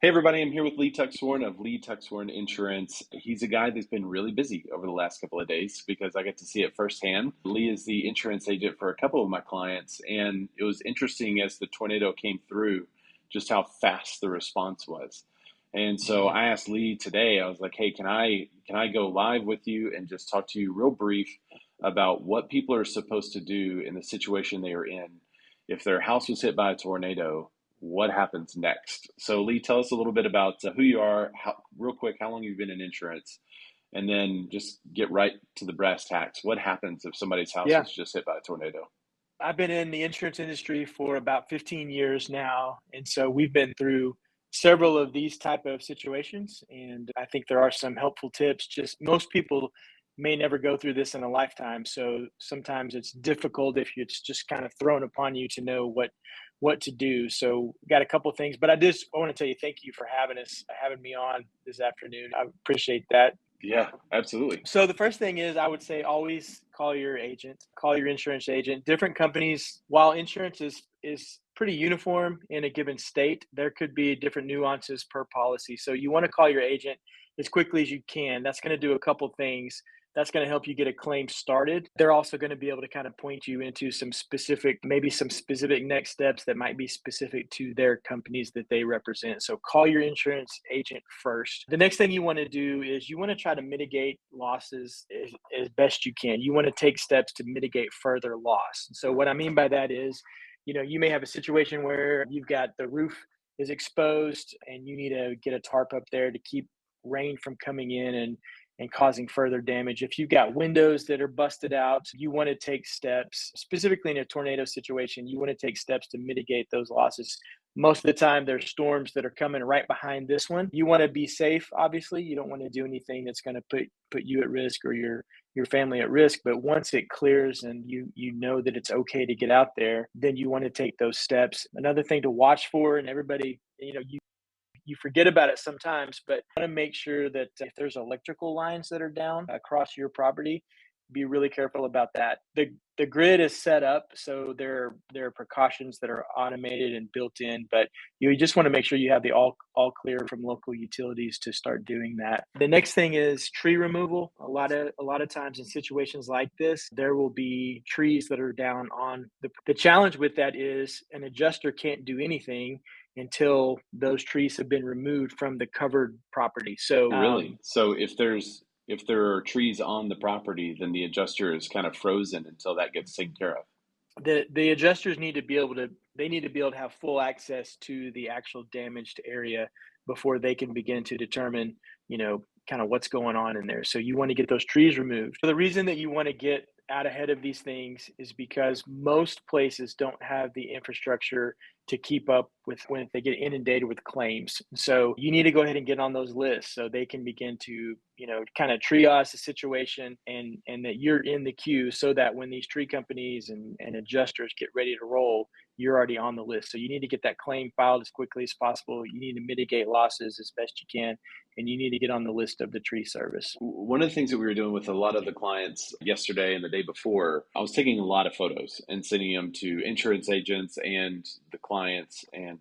Hey everybody, I'm here with Lee Tuxhorn of Lee Tuxhorn Insurance. He's a guy that's been really busy over the last couple of days because I get to see it firsthand. Lee is the insurance agent for a couple of my clients, and it was interesting as the tornado came through just how fast the response was. And so Mhm. I asked Lee today, I was like, "Hey, can I go live with you and just talk to you real brief about what people are supposed to do in the situation they are in if their house was hit by a tornado? What happens next?" So, Lee, tell us a little bit about who you are, real quick, how long you've been in insurance, and then just get right to the brass tacks. What happens if somebody's house Yeah, was just hit by a tornado? I've been in the insurance industry for about 15 years now, and so we've been through several of these type of situations, and I think there are some helpful tips. Just most people may never go through this in a lifetime, so sometimes it's difficult if it's just kind of thrown upon you to know what to do. So got a couple things, but I want to tell you thank you for having me on this afternoon. I appreciate that. Yeah, absolutely. So the first thing is I would say always call your agent, call your insurance agent. Different companies, while insurance is pretty uniform in a given state, there could be different nuances per policy. So you want to call your agent as quickly as you can. That's going to do a couple things. That's going to help you get a claim started. They're also going to be able to kind of point you into maybe some specific next steps that might be specific to their companies that they represent. So call your insurance agent first. The next thing you want to do is you want to try to mitigate losses as best you can. You want to take steps to mitigate further loss. So what I mean by that is, you may have a situation where you've got the roof is exposed and you need to get a tarp up there to keep rain from coming in and causing further damage. If you've got windows that are busted out, you want to take steps, specifically in a tornado situation, you want to take steps to mitigate those losses. Most of the time, there's storms that are coming right behind this one. You want to be safe, obviously. You don't want to do anything that's going to put you at risk or your family at risk. But once it clears and you know that it's okay to get out there, then you want to take those steps. Another thing to watch for, and everybody, you forget about it sometimes, but want to make sure that if there's electrical lines that are down across your property, be really careful about that. The grid is set up, so there are precautions that are automated and built in, but you just want to make sure you have the all clear from local utilities to start doing that. The next thing is tree removal. A lot of times in situations like this, there will be trees that are down on the challenge with that is an adjuster can't do anything until those trees have been removed from the covered property. Oh, really? So if there are trees on the property, then the adjuster is kind of frozen until that gets taken care of. The adjusters need to be able to they need to be able to have full access to the actual damaged area before they can begin to determine, kind of what's going on in there. So you want to get those trees removed. So the reason that you want to get out ahead of these things is because most places don't have the infrastructure to keep up with when they get inundated with claims. So you need to go ahead and get on those lists so they can begin to, kind of triage the situation and that you're in the queue so that when these tree companies and adjusters get ready to roll, you're already on the list. So you need to get that claim filed as quickly as possible. You need to mitigate losses as best you can, and you need to get on the list of the tree service. One of the things that we were doing with a lot of the clients yesterday and the day before, I was taking a lot of photos and sending them to insurance agents and the clients. And,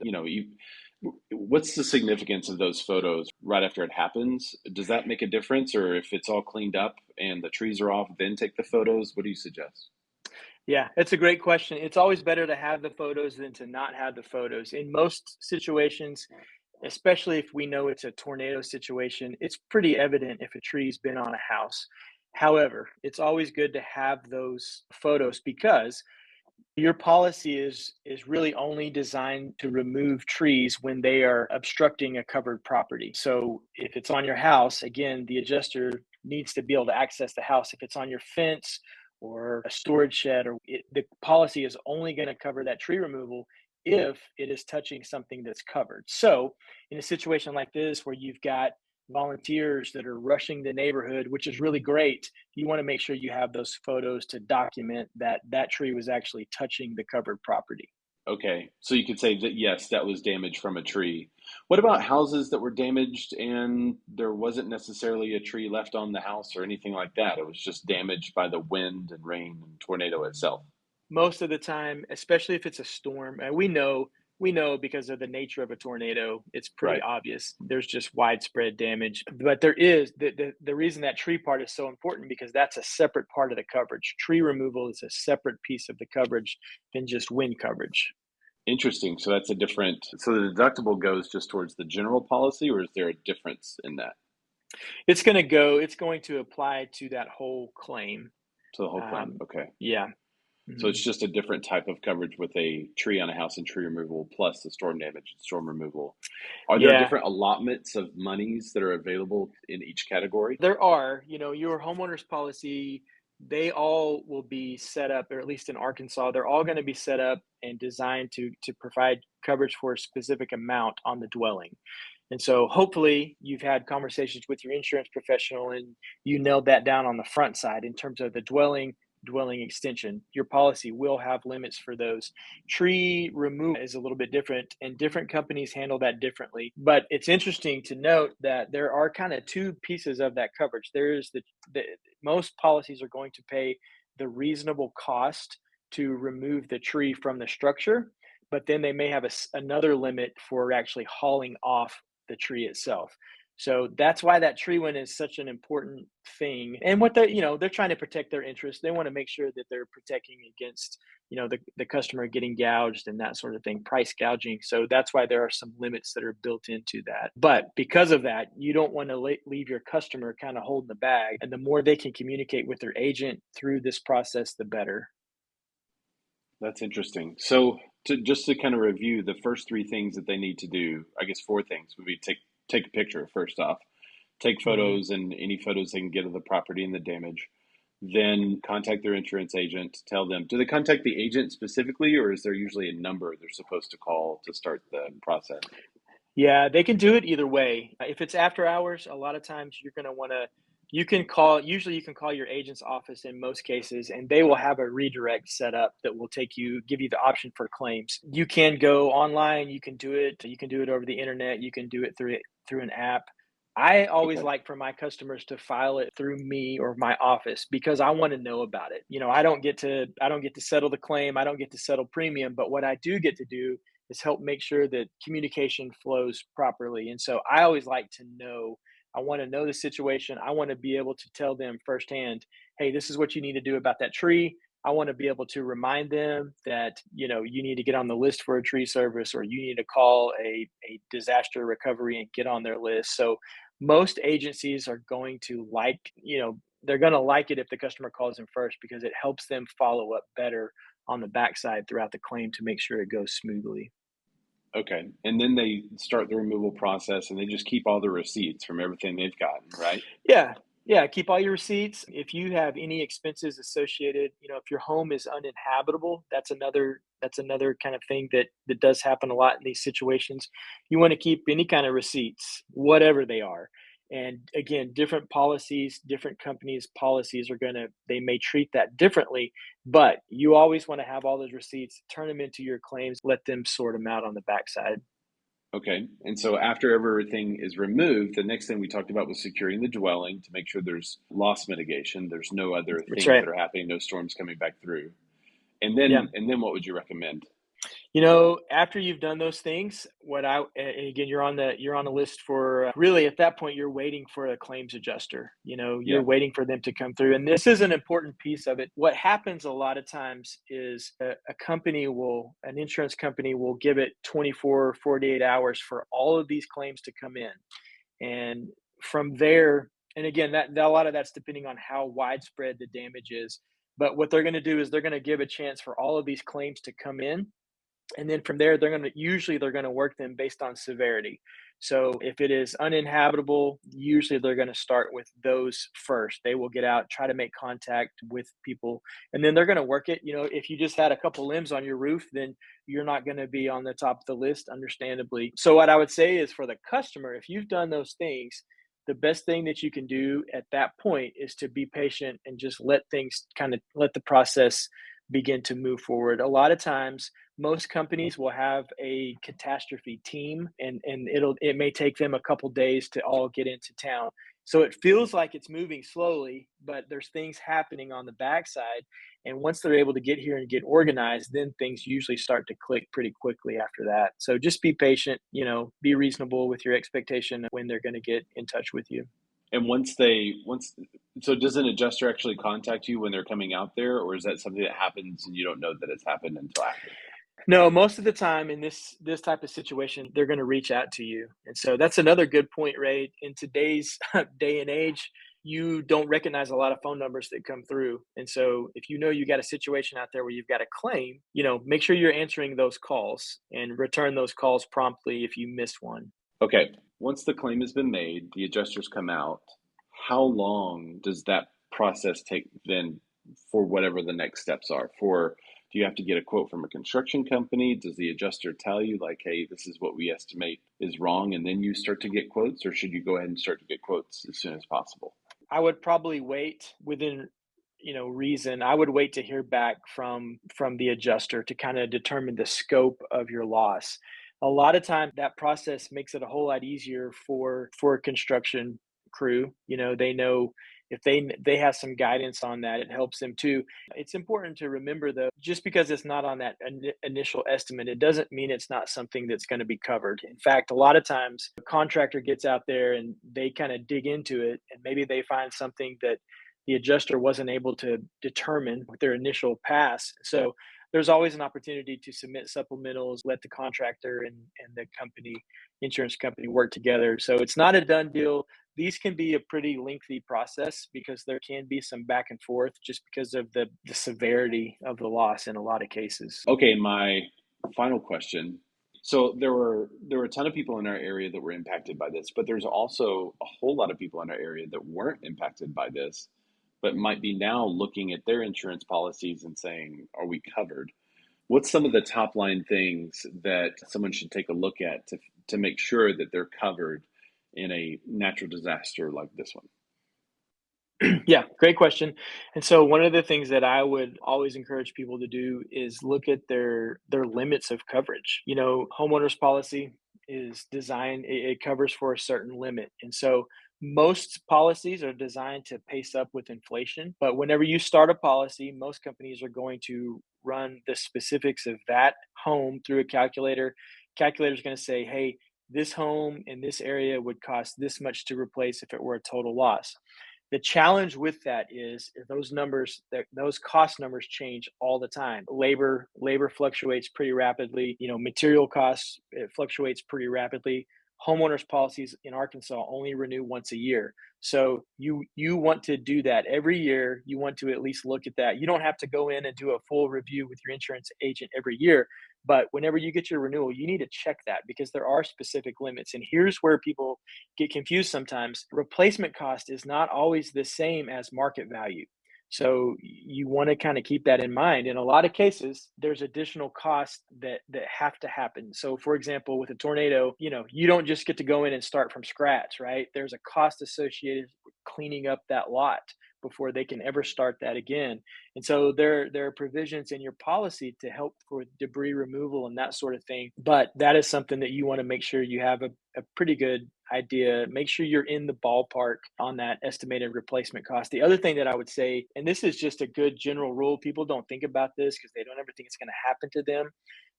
what's the significance of those photos right after it happens? Does that make a difference? Or if it's all cleaned up and the trees are off, then take the photos? What do you suggest? Yeah, it's a great question. It's always better to have the photos than to not have the photos. In most situations, especially if we know it's a tornado situation, it's pretty evident if a tree's been on a house. However, it's always good to have those photos because your policy is really only designed to remove trees when they are obstructing a covered property. So if it's on your house, again, the adjuster needs to be able to access the house. If it's on your fence or a storage shed, the policy is only going to cover that tree removal if it is touching something that's covered. So in a situation like this where you've got volunteers that are rushing the neighborhood, which is really great, you want to make sure you have those photos to document that that tree was actually touching the covered property. Okay, so you could say that yes, that was damage from a tree. What about houses that were damaged and there wasn't necessarily a tree left on the house or anything like that? It was just damaged by the wind and rain and tornado itself. Most of the time, especially if it's a storm, and we know we know because of the nature of a tornado, it's pretty Right. obvious. There's just widespread damage. But there is the reason that tree part is so important because that's a separate part of the coverage. Tree removal is a separate piece of the coverage than just wind coverage. Interesting. So that's a different, so the deductible goes just towards the general policy, or is there a difference in that It's going to apply to that whole claim. to the whole claim? Um, Okay. yeah. So Mhm. it's just a different type of coverage with a tree on a house and tree removal plus the storm damage and storm removal. Are there Yeah. different allotments of monies that are available in each category? There are, your homeowner's policy, they all will be set up, or at least in Arkansas, they're all going to be set up and designed to provide coverage for a specific amount on the dwelling. And so hopefully you've had conversations with your insurance professional and you nailed that down on the front side in terms of the dwelling extension. Your policy will have limits for those. Tree removal is a little bit different and different companies handle that differently. But it's interesting to note that there are kind of two pieces of that coverage. There's the most policies are going to pay the reasonable cost to remove the tree from the structure, but then they may have another limit for actually hauling off the tree itself. So that's why that tree one is such an important thing. And what they're trying to protect their interests. They want to make sure that they're protecting against, the customer getting gouged and that sort of thing, price gouging. So that's why there are some limits that are built into that. But because of that, you don't want to leave your customer kind of holding the bag. And the more they can communicate with their agent through this process, the better. That's interesting. So just to kind of review the first three things that they need to do, I guess four things would be take a picture first off, take Mhm. photos and any photos they can get of the property and the damage. Then contact their insurance agent, tell them, do they contact the agent specifically, or is there usually a number they're supposed to call to start the process? Yeah, they can do it either way. If it's after hours, a lot of times you're going to want to, usually you can call your agent's office in most cases, and they will have a redirect set up that will give you the option for claims. You can go online, you can do it over the internet, you can do it through an app. I always Okay. like for my customers to file it through me or my office because I want to know about it. I don't get to settle the claim, I don't get to settle premium, but what I do get to do is help make sure that communication flows properly. And so I always like to know, I want to know the situation. I want to be able to tell them firsthand, hey, this is what you need to do about that tree. I want to be able to remind them that, you need to get on the list for a tree service or you need to call a disaster recovery and get on their list. So most agencies are going to they're going to like it if the customer calls them first because it helps them follow up better on the backside throughout the claim to make sure it goes smoothly. Okay. And then they start the removal process and they just keep all the receipts from everything they've gotten, right? Yeah. Yeah, keep all your receipts. If you have any expenses associated, if your home is uninhabitable, that's another kind of thing that does happen a lot in these situations. You want to keep any kind of receipts, whatever they are. And again, different policies, different companies' policies they may treat that differently, but you always want to have all those receipts, turn them into your claims, let them sort them out on the backside. Okay. And so after everything is removed, the next thing we talked about was securing the dwelling to make sure there's loss mitigation. There's no other That's things right. that are happening, no storms coming back through. Yeah. And then what would you recommend? After you've done those things, and again, you're on the list for really at that point, you're waiting for a claims adjuster. You're Yeah. waiting for them to come through. And this is an important piece of it. What happens a lot of times is an insurance company will give it 24, 48 hours for all of these claims to come in. And from there, and again, that a lot of that's depending on how widespread the damage is. But what they're going to do is they're going to give a chance for all of these claims to come in, and then from there they're going to work them based on severity. So if it is uninhabitable, usually they're going to start with those first. They will get out, try to make contact with people, and then they're going to work it. If you just had a couple limbs on your roof, then you're not going to be on the top of the list, understandably. So what I would say is, for the customer, if you've done those things, the best thing that you can do at that point is to be patient and just let the process begin to move forward. A lot of times most companies will have a catastrophe team, and it may take them a couple days to all get into town. So it feels like it's moving slowly, but there's things happening on the backside. And once they're able to get here and get organized, then things usually start to click pretty quickly after that. So just be patient, be reasonable with your expectation of when they're going to get in touch with you. And so does an adjuster actually contact you when they're coming out there, or is that something that happens and you don't know that it's happened until after? No, most of the time in this type of situation, they're going to reach out to you. And so that's another good point, Ray. In today's day and age, you don't recognize a lot of phone numbers that come through. And so if you know you got a situation out there where you've got a claim, make sure you're answering those calls and return those calls promptly if you miss one. Okay, once the claim has been made, the adjusters come out. How long does that process take then for whatever the next steps are? Do you have to get a quote from a construction company? Does the adjuster tell you, like, hey, this is what we estimate is wrong, and then you start to get quotes, or should you go ahead and start to get quotes as soon as possible? I would probably wait within reason. I would wait to hear back from the adjuster to kind of determine the scope of your loss. A lot of time that process makes it a whole lot easier for a construction crew. They know if they have some guidance on that, it helps them too. It's important to remember though, just because it's not on that initial estimate, it doesn't mean it's not something that's going to be covered. In fact, a lot of times a contractor gets out there and they kind of dig into it, and maybe they find something that the adjuster wasn't able to determine with their initial pass. So there's always an opportunity to submit supplementals, let the contractor and the insurance company work together. So it's not a done deal. These can be a pretty lengthy process because there can be some back and forth just because of the severity of the loss in a lot of cases. Okay, my final question. So there were a ton of people in our area that were impacted by this, but there's also a whole lot of people in our area that weren't impacted by this, but might be now looking at their insurance policies and saying, are we covered? What's some of the top line things that someone should take a look at to make sure that they're covered in a natural disaster like this one? Yeah, great question. And so one of the things that I would always encourage people to do is look at their limits of coverage. Homeowners policy is designed, it covers for a certain limit. And so most policies are designed to pace up with inflation, but whenever you start a policy, most companies are going to run the specifics of that home through a calculator. Calculator is going to say, "Hey, this home in this area would cost this much to replace if it were a total loss." The challenge with that is those cost numbers change all the time. Labor fluctuates pretty rapidly. Material costs, it fluctuates pretty rapidly. Homeowners policies in Arkansas only renew once a year. So you want to do that every year. You want to at least look at that. You don't have to go in and do a full review with your insurance agent every year, but whenever you get your renewal, you need to check that because there are specific limits. And here's where people get confused sometimes. Replacement cost is not always the same as market value. So you want to kind of keep that in mind. In a lot of cases, there's additional costs that have to happen. So for example, with a tornado, you don't just get to go in and start from scratch, right? There's a cost associated with cleaning up that lot before they can ever start that again. And so there are provisions in your policy to help for debris removal and that sort of thing. But that is something that you want to make sure you have a pretty good idea. Make sure you're in the ballpark on that estimated replacement cost. The other thing that I would say, and this is just a good general rule, people don't think about this because they don't ever think it's going to happen to them.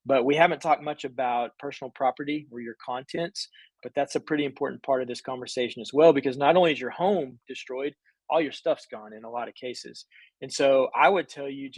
But we haven't talked much about personal property or your contents, but that's a pretty important part of this conversation as well, because not only is your home destroyed, all your stuff's gone in a lot of cases. And so I would tell you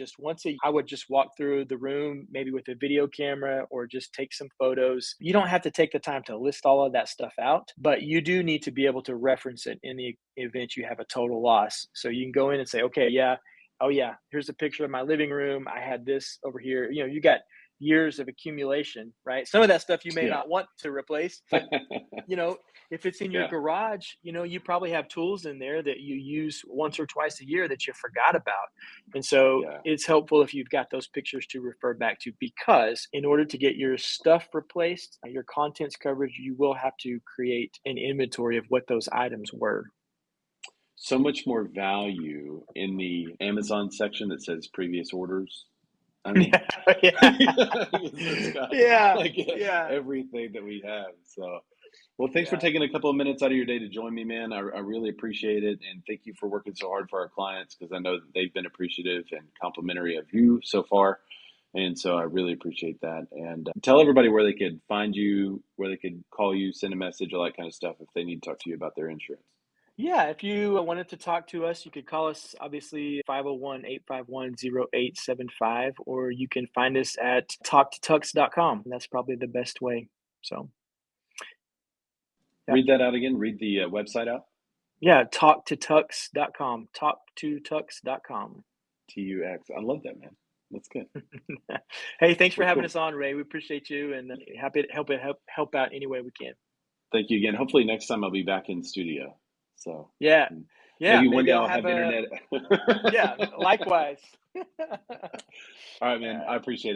I would just walk through the room, maybe with a video camera or just take some photos. You don't have to take the time to list all of that stuff out, but you do need to be able to reference it in the event you have a total loss. So you can go in and say, okay, yeah, oh yeah, here's a picture of my living room. I had this over here. You got years of accumulation, right? Some of that stuff you may Yeah. not want to replace, but you know, if it's in your Yeah. garage, you probably have tools in there that you use once or twice a year that you forgot about. And so Yeah. it's helpful if you've got those pictures to refer back to, because in order to get your stuff replaced, your contents coverage, you will have to create an inventory of what those items were. So much more value in the Amazon section that says previous orders. I mean, Yeah. it's got Yeah. like Yeah. everything that we have. So, Well, thanks for Yeah. taking a couple of minutes out of your day to join me, man. I really appreciate it. And thank you for working so hard for our clients because I know that they've been appreciative and complimentary of you so far. And so I really appreciate that. And tell everybody where they could find you, where they could call you, send a message, all that kind of stuff if they need to talk to you about their insurance. Yeah, if you wanted to talk to us, you could call us obviously 501-851-0875, or you can find us at talktotux.com. That's probably the best way. So, yeah. Read that out again. Read the website out. Yeah, talktotux.com. Talktotux.com. TUX. I love that, man. That's good. Hey, thanks for Well, having cool. us on, Ray. We appreciate you and happy to help out any way we can. Thank you again. Hopefully next time I'll be back in studio. So Yeah. Yeah, maybe one maybe day I'll I'll have have a internet. yeah, likewise. All right, man. Yeah. I appreciate it.